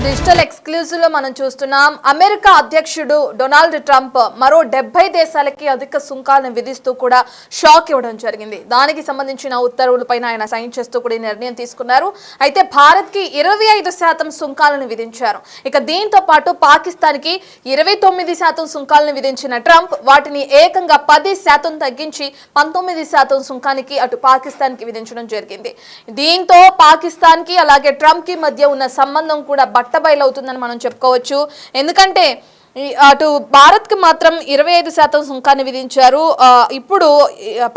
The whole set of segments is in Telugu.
డిజిటల్ ఎక్స్క్లూజివ్ లో మనం చూస్తున్నాం. అమెరికా అధ్యక్షుడు డొనాల్డ్ ట్రంప్ మరో 70 దేశాలకి అధిక సుంకాలను విధిస్తూ కూడా షాక్ ఇవ్వడం జరిగింది. దానికి సంబంధించిన ఉత్తర్వులపైన ఆయన సైన్ చేస్తూ కూడా నిర్ణయం తీసుకున్నారు. అయితే భారత్ కి 25% సుంకాలను విధించారు. ఇక దీంతో పాటు పాకిస్తాన్ కి 29% సుంకాలను విధించిన ట్రంప్ వాటిని ఏకంగా 10% తగ్గించి 19% సుంకానికి అటు పాకిస్తాన్ కి విధించడం జరిగింది. దీంతో పాకిస్తాన్ కి అలాగే ట్రంప్ కి మధ్య ఉన్న సంబంధం కూడా బట్టబయలవుతుందని మనం చెప్పుకోవచ్చు. ఎందుకంటే అటు భారత్ కి మాత్రం 25% సుంకాన్ని విధించారు. ఇప్పుడు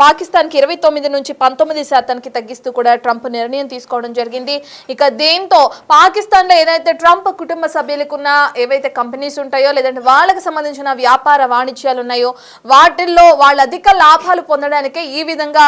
పాకిస్తాన్ కి 29 నుంచి 19% తగ్గిస్తూ కూడా ట్రంప్ నిర్ణయం తీసుకోవడం జరిగింది. ఇక దీంతో పాకిస్తాన్ లో ఏదైతే ట్రంప్ కుటుంబ సభ్యులకున్న ఏవైతే కంపెనీస్ ఉంటాయో లేదంటే వాళ్ళకి సంబంధించిన వ్యాపార వాణిజ్యాలు ఉన్నాయో వాటిల్లో వాళ్ళ అధిక లాభాలు పొందడానికి ఈ విధంగా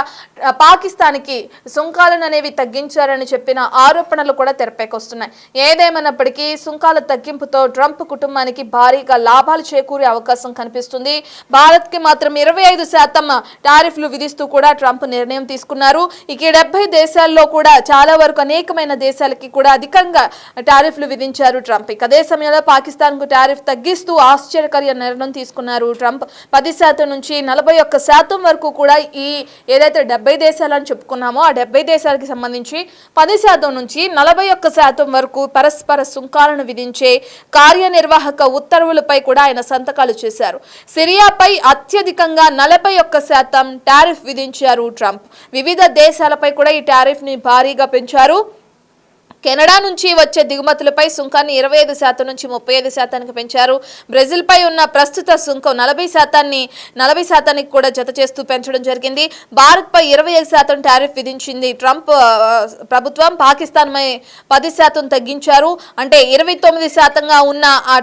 పాకిస్తాన్ కి సుంకాలను అనేవి తగ్గించారని చెప్పిన ఆరోపణలు కూడా తెరపైకొస్తున్నాయి. ఏదేమైనప్పటికీ సుంకాల తగ్గింపుతో ట్రంప్ కుటుంబానికి భారీగా లాభాలు చేకూరే అవకాశం కనిపిస్తుంది. భారత్ కి మాత్రం 25% టారిఫ్లు విధిస్తూ కూడా ట్రంప్ నిర్ణయం తీసుకున్నారు. ఇక 70 దేశాల్లో కూడా చాలా వరకు అనేకమైన దేశాలకి కూడా అధికంగా టారిఫ్లు విధించారు ట్రంప్. ఇక అదే సమయంలో పాకిస్తాన్ కు టారిఫ్ తగ్గిస్తూ ఆశ్చర్యకర నిర్ణయం తీసుకున్నారు ట్రంప్. 10% నుంచి 41% వరకు కూడా ఈ ఏదైతే 70 దేశాలని చెప్పుకున్నామో ఆ 70 దేశాలకి సంబంధించి 10% నుంచి 41% వరకు పరస్పర సుంకాలను విధించే కార్యనిర్వాహక ఉత్తర్వులపై కూడా ఆయన సంతకాలు చేశారు. సిరియాపై అత్యధికంగా 41% టారిఫ్ విధించారు ట్రంప్. వివిధ దేశాలపై కూడా ఈ టారిఫ్ ని భారీగా పెంచారు. కెనడా నుంచి వచ్చే దిగుమతులపై సుంకాన్ని 25% నుంచి 35% పెంచారు. బ్రెజిల్ పై ఉన్న ప్రస్తుత సుంకం 40% కూడా జత చేస్తూ పెంచడం జరిగింది. భారత్ పై 25% టారిఫ్ విధించింది ట్రంప్ ప్రభుత్వం. పాకిస్తాన్ పై 10% తగ్గించారు. అంటే 29% ఉన్న ఆ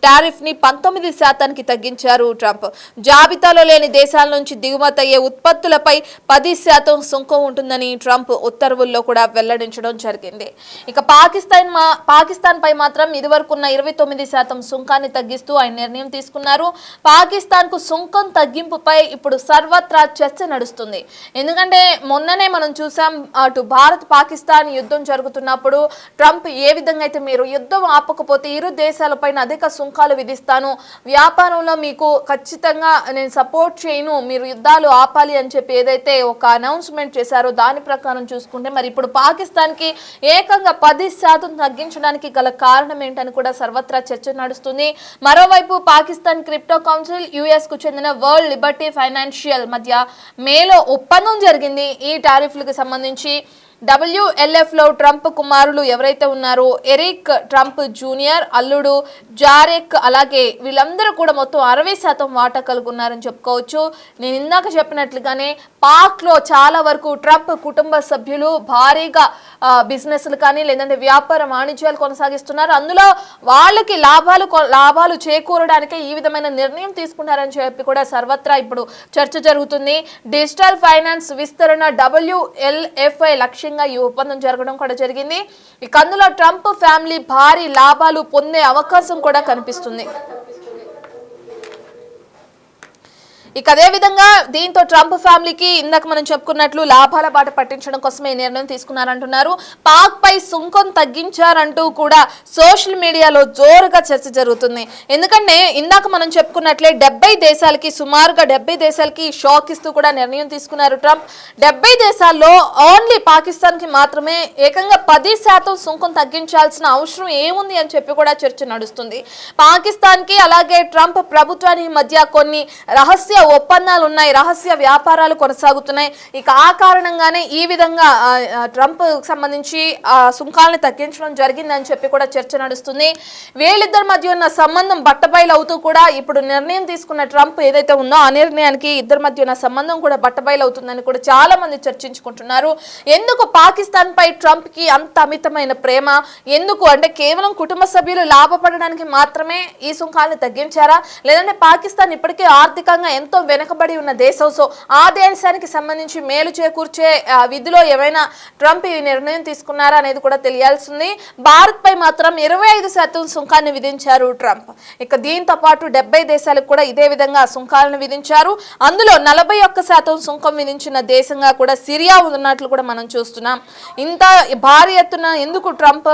టారిఫ్ ని 19% తగ్గించారు ట్రంప్. జాబితాలో లేని దేశాల నుంచి దిగుమతి అయ్యే ఉత్పత్తులపై 10% సుంకం ఉంటుందని ట్రంప్ ఉత్తర్వుల్లో కూడా వెల్లడించడం జరిగింది. ఇక పాకిస్తాన్ పై మాత్రం ఇదివరకున్న 29% సుంకాన్ని తగ్గిస్తూ ఆయన నిర్ణయం తీసుకున్నారు. పాకిస్తాన్ కు సుంకం తగ్గింపుపై ఇప్పుడు సర్వత్రా చర్చ నడుస్తుంది. ఎందుకంటే మొన్ననే మనం చూసాం, అటు భారత్ పాకిస్తాన్ యుద్ధం జరుగుతున్నప్పుడు ట్రంప్ ఏ విధంగా అయితే మీరు యుద్ధం ఆపకపోతే ఇరు దేశాలపైన అధిక సుంకాలు విధిస్తాను, వ్యాపారంలో మీకు ఖచ్చితంగా నేను సపోర్ట్ చేయను, మీరు యుద్ధాలు ఆపాలి అని చెప్పి ఏదైతే ఒక అనౌన్స్మెంట్ చేశారో దాని ప్రకారం చూసుకుంటే మరి ఇప్పుడు పాకిస్తాన్ కి ఏకంగా 10% తగ్గించడానికి గల కారణం ఏంటని కూడా సర్వత్రా చర్చ నడుస్తుంది. మరోవైపు పాకిస్తాన్ క్రిప్టో కౌన్సిల్ యుఎస్ కు చెందిన వరల్డ్ లిబర్టీ ఫైనాన్షియల్ మధ్య మేలో ఒప్పందం జరిగింది. ఈ టారిఫ్లకు సంబంధించి WLF లో ట్రంప్ కుమారులు ఎవరైతే ఉన్నారో ఎరిక్ ట్రంప్ జూనియర్, అల్లుడు జారెక్, అలాగే వీళ్ళందరూ కూడా మొత్తం 60% వాటా కలుగున్నారని చెప్పుకోవచ్చు. నేను ఇందాక చెప్పినట్లుగానే పాక్ లో చాలా వరకు ట్రంప్ కుటుంబ సభ్యులు భారీగా బిజినెస్లు కానీ లేదంటే వ్యాపార వాణిజ్యాలు కొనసాగిస్తున్నారు. అందులో వాళ్ళకి లాభాలు చేకూరడానికి ఈ విధమైన నిర్ణయం తీసుకున్నారని చెప్పి కూడా సర్వత్రా ఇప్పుడు చర్చ జరుగుతుంది. డిజిటల్ ఫైనాన్స్ విస్తరణ WLFI లక్ష్యంగా ఈ ఒప్పందం జరగడం కూడా జరిగింది. ఇక అందులో ట్రంప్ ఫ్యామిలీ భారీ లాభాలు పొందే అవకాశం కూడా కనిపిస్తుంది. ఇక అదే విధంగా దీంతో ట్రంప్ ఫ్యామిలీకి ఇందాక మనం చెప్పుకున్నట్లు లాభాల బాట పట్టించడం కోసమే ఈ నిర్ణయం తీసుకున్నారంటున్నారు. పాక్ పై సుంకం తగ్గించారంటూ కూడా సోషల్ మీడియాలో జోరుగా చర్చ జరుగుతుంది. ఎందుకంటే ఇందాక మనం చెప్పుకున్నట్లే 70 దేశాలకి సుమారుగా 70 దేశాలకి షాక్ ఇస్తూ కూడా నిర్ణయం తీసుకున్నారు ట్రంప్. 70 దేశాల్లో ఓన్లీ పాకిస్తాన్ కి మాత్రమే ఏకంగా 10% సుంకం తగ్గించాల్సిన అవసరం ఏముంది అని చెప్పి కూడా చర్చ నడుస్తుంది. పాకిస్తాన్ కి అలాగే ట్రంప్ ప్రభుత్వానికి మధ్య కొన్ని రహస్య ఒప్పందాలు ఉన్నాయి, రహస్య వ్యాపారాలు కొనసాగుతున్నాయి. ఇక ఆ కారణంగానే ఈ విధంగా ట్రంప్ సంబంధించి సుంకాలను తగ్గించడం జరిగిందని చెప్పి కూడా చర్చ నడుస్తుంది. వీళ్ళిద్దరి మధ్య ఉన్న సంబంధం బట్టబయలు అవుతూ కూడా ఇప్పుడు నిర్ణయం తీసుకున్న ట్రంప్ ఏదైతే ఉందో ఆ నిర్ణయానికి ఇద్దరి మధ్య ఉన్న సంబంధం కూడా బట్టబయలు అవుతుందని కూడా చాలా మంది చర్చించుకుంటున్నారు. ఎందుకు పాకిస్తాన్ పై ట్రంప్ కి అంత అమితమైన ప్రేమ ఎందుకు? అంటే కేవలం కుటుంబ సభ్యులు లాభపడడానికి మాత్రమే ఈ సుంకాలను తగ్గించారా, లేదంటే పాకిస్తాన్ ఇప్పటికే ఆర్థికంగా ఎంత ఎంతో వెనుకబడి ఉన్న దేశం. సో ఆ దేశానికి సంబంధించి మేలు చేకూర్చే విధిలో ఏమైనా ట్రంప్ ఈ నిర్ణయం తీసుకున్నారా అనేది కూడా తెలియాల్సింది. భారత్ పై మాత్రం 25% సుంకాన్ని విధించారు ట్రంప్. ఇక దీంతో పాటు 70 దేశాలకు కూడా ఇదే విధంగా సుంకాలను విధించారు. అందులో 41% సుంకం విధించిన దేశంగా కూడా సిరియా ఉన్నట్లు కూడా మనం చూస్తున్నాం. ఇంత భారీ ఎత్తున ఎందుకు ట్రంప్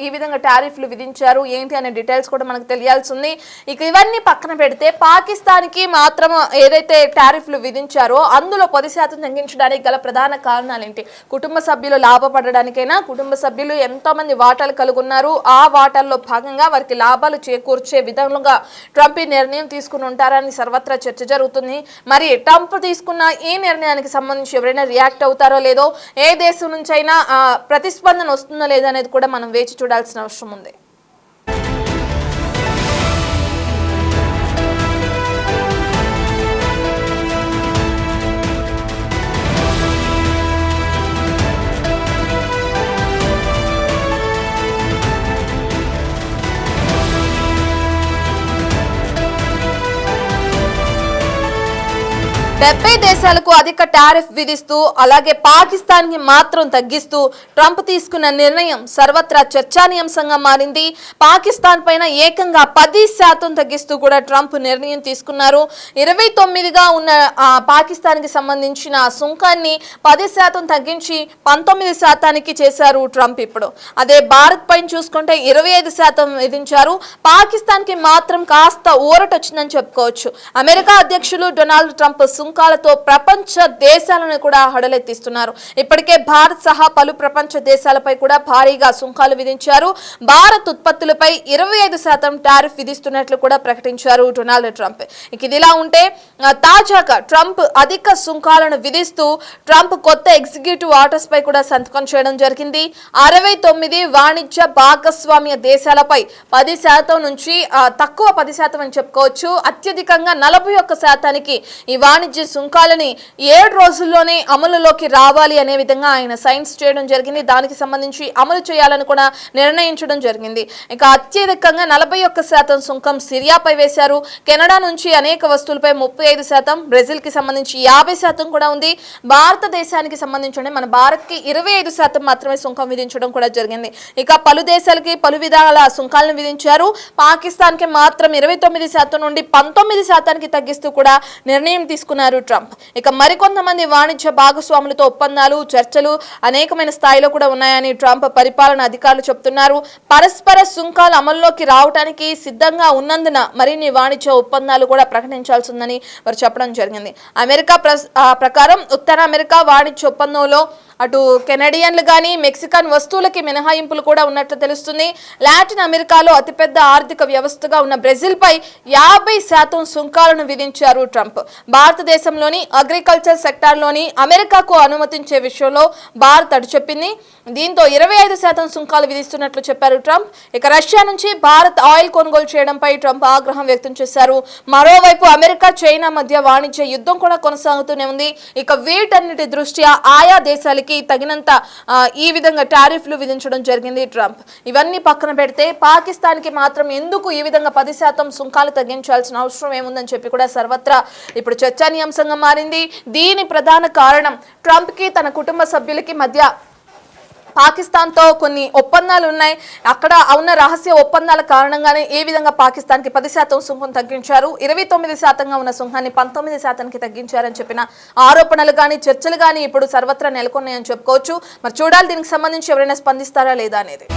ఈ విధంగా టారిఫ్లు విధించారు ఏంటి అనే డీటెయిల్స్ కూడా మనకు తెలియాల్సింది. ఇక ఇవన్నీ పక్కన పెడితే పాకిస్తాన్కి మాత్రం ఏదైతే టారిఫ్లు విధించారో అందులో 10% తగ్గించడానికి గల ప్రధాన కారణాలు ఏంటి? కుటుంబ సభ్యులు లాభపడడానికైనా, కుటుంబ సభ్యులు ఎంతో మంది వాటాలు కలిగి ఉన్నారు, ఆ వాటాల్లో భాగంగా వారికి లాభాలు చేకూర్చే విధంగా ట్రంప్ ఈ నిర్ణయం తీసుకుని ఉంటారని సర్వత్రా చర్చ జరుగుతుంది. మరి ట్రంప్ తీసుకున్న ఈ నిర్ణయానికి సంబంధించి ఎవరైనా రియాక్ట్ అవుతారో లేదో, ఏ దేశం నుంచి అయినా ప్రతిస్పందన వస్తుందో లేదో అనేది కూడా మనం వేచి చూడాల్సిన అవసరం ఉంది. డెబ్బై దేశాలకు అధిక టారిఫ్ విధిస్తూ అలాగే పాకిస్తాన్ కి మాత్రం తగ్గిస్తూ ట్రంప్ తీసుకున్న నిర్ణయం సర్వత్రా చర్చానీయాంశంగా మారింది. పాకిస్తాన్ పైన ఏకంగా 10% తగ్గిస్తూ కూడా ట్రంప్ నిర్ణయం తీసుకున్నారు. 29గా ఉన్న పాకిస్తాన్ కి సంబంధించిన సుంకాన్ని 10% తగ్గించి 19% చేశారు ట్రంప్. ఇప్పుడు అదే భారత్ పైన చూసుకుంటే 25% విధించారు. పాకిస్తాన్ కి మాత్రం కాస్త ఊరటొచ్చిందని చెప్పుకోవచ్చు. అమెరికా అధ్యక్షులు డొనాల్డ్ ట్రంప్ సుంకాలతో ప్రపంచ దేశాలను కూడా హడలెత్తిస్తున్నారు. ఇప్పటికే భారత్ సహా పలు ప్రపంచ దేశాలపై కూడా భారీగా సుంకాలు విధించారు. భారత్ ఉత్పత్తులపై 25% టారిఫ్ విధిస్తున్నట్లు కూడా ప్రకటించారు డొనాల్డ్ ట్రంప్. ఇదిలా ఉంటే తాజాగా ట్రంప్ అధిక సుంకాలను విధిస్తూ ట్రంప్ కొత్త ఎగ్జిక్యూటివ్ ఆర్డర్స్ పై కూడా సంతకం చేయడం జరిగింది. 69 వాణిజ్య భాగస్వామ్య దేశాలపై 10% నుంచి తక్కువ 10% అని చెప్పుకోవచ్చు, అత్యధికంగా 41% ఈ వాణిజ్య సుంకాలని 7 రోజుల్లోనే అమలులోకి రావాలి అనే విధంగా ఆయన సైన్స్ చేయడం జరిగింది. దానికి సంబంధించి అమలు చేయాలని కూడా నిర్ణయించడం జరిగింది. ఇక అత్యధికంగా 41% సుంకం సిరియాపై వేశారు. కెనడా నుంచి అనేక వస్తువులపై 35%, బ్రెజిల్ కి సంబంధించి 50% కూడా ఉంది. భారతదేశానికి సంబంధించి మన భారత్ కి 25% మాత్రమే సుంకం విధించడం కూడా జరిగింది. ఇక పలు దేశాలకి పలు విధాల సుంకాలను విధించారు. పాకిస్తాన్ కి మాత్రం 29% నుండి 19% తగ్గిస్తూ కూడా నిర్ణయం తీసుకున్నారు ట్రంప్. ఇక మరికొంతమంది వాణిజ్య భాగస్వాములతో ఒప్పందాలు, చర్చలు అనేకమైన స్థాయిలో కూడా ఉన్నాయని ట్రంప్ పరిపాలన అధికారులు చెప్తున్నారు. పరస్పర సుంకాలు అమల్లోకి రావడానికి సిద్ధంగా ఉన్నందున మరిన్ని వాణిజ్య ఒప్పందాలు కూడా ప్రకటించాల్సి ఉందని వారు చెప్పడం జరిగింది. అమెరికా ప్రకారం ఉత్తర అమెరికా వాణిజ్య ఒప్పందంలో అటు కెనడియన్లు కానీ మెక్సికన్ వస్తువులకి మినహాయింపులు కూడా ఉన్నట్లు తెలుస్తుంది. లాటిన్ అమెరికాలో అతిపెద్ద ఆర్థిక వ్యవస్థగా ఉన్న బ్రెజిల్ పై 50% సుంకాలను విధించారు ట్రంప్. భారతదేశంలోని అగ్రికల్చర్ సెక్టార్లోని అమెరికాకు అనుమతించే విషయంలో భారత్ అడ్డుచెప్పింది. దీంతో 25% సుంకాలు విధిస్తున్నట్లు చెప్పారు ట్రంప్. ఇక రష్యా నుంచి భారత్ ఆయిల్ కొనుగోలు చేయడంపై ట్రంప్ ఆగ్రహం వ్యక్తం చేశారు. మరోవైపు అమెరికా చైనా మధ్య వాణిజ్య యుద్ధం కూడా కొనసాగుతూనే ఉంది. ఇక వీటన్నిటి దృష్ట్యా ఆయా దేశాలకి తగినంత ఈ విధంగా టారిఫ్లు విధించడం జరిగింది ట్రంప్. ఇవన్నీ పక్కన పెడితే పాకిస్తాన్ కి మాత్రం ఎందుకు ఈ విధంగా 10% సుంకాలు తగ్గించాల్సిన అవసరం ఏముందని చెప్పి కూడా సర్వత్రా ఇప్పుడు చర్చానీయాంశంగా మారింది. దీని ప్రధాన కారణం ట్రంప్ కి తన కుటుంబ సభ్యులకి మధ్య పాకిస్తాన్తో కొన్ని ఒప్పందాలు ఉన్నాయి. అక్కడ ఉన్న రహస్య ఒప్పందాల కారణంగానే ఏ విధంగా పాకిస్తాన్కి 10% సుంకం తగ్గించారు, 29% ఉన్న సుంకాన్ని 19% తగ్గించారని చెప్పిన ఆరోపణలు కానీ చర్చలు కానీ ఇప్పుడు సర్వత్రా నెలకొన్నాయని చెప్పుకోవచ్చు. మరి చూడాలి దీనికి సంబంధించి ఎవరైనా స్పందిస్తారా లేదా అనేది.